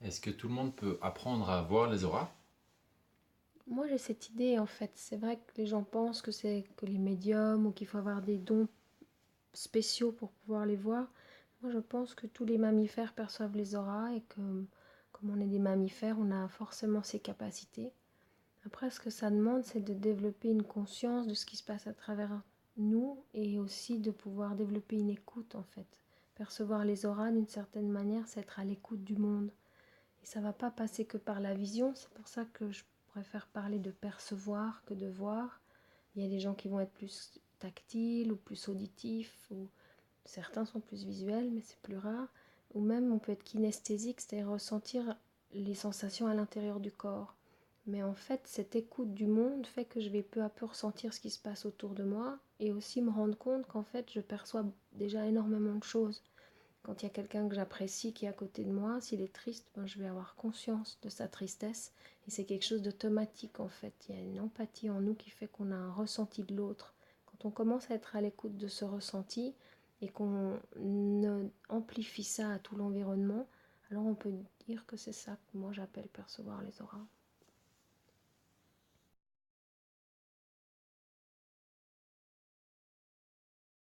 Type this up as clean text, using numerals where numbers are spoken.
Est-ce que tout le monde peut apprendre à voir les auras? Moi, j'ai cette idée en fait. C'est vrai que les gens pensent que c'est que les médiums ou qu'il faut avoir des dons spéciaux pour pouvoir les voir. Moi, je pense que tous les mammifères perçoivent les auras et que, comme on est des mammifères, on a forcément ces capacités. Après, ce que ça demande, c'est de développer une conscience de ce qui se passe à travers nous et aussi de pouvoir développer une écoute en fait. Percevoir les auras d'une certaine manière, c'est être à l'écoute du monde. Et ça ne va pas passer que par la vision, c'est pour ça que je préfère parler de percevoir que de voir. Il y a des gens qui vont être plus tactiles ou plus auditifs, ou certains sont plus visuels, mais c'est plus rare. Ou même on peut être kinesthésique, c'est-à-dire ressentir les sensations à l'intérieur du corps. Mais en fait, cette écoute du monde fait que je vais peu à peu ressentir ce qui se passe autour de moi et aussi me rendre compte qu'en fait, je perçois déjà énormément de choses. Quand il y a quelqu'un que j'apprécie qui est à côté de moi, s'il est triste, ben, je vais avoir conscience de sa tristesse. Et c'est quelque chose d'automatique en fait. Il y a une empathie en nous qui fait qu'on a un ressenti de l'autre. Quand on commence à être à l'écoute de ce ressenti et qu'on amplifie ça à tout l'environnement, alors on peut dire que c'est ça que moi j'appelle percevoir les auras.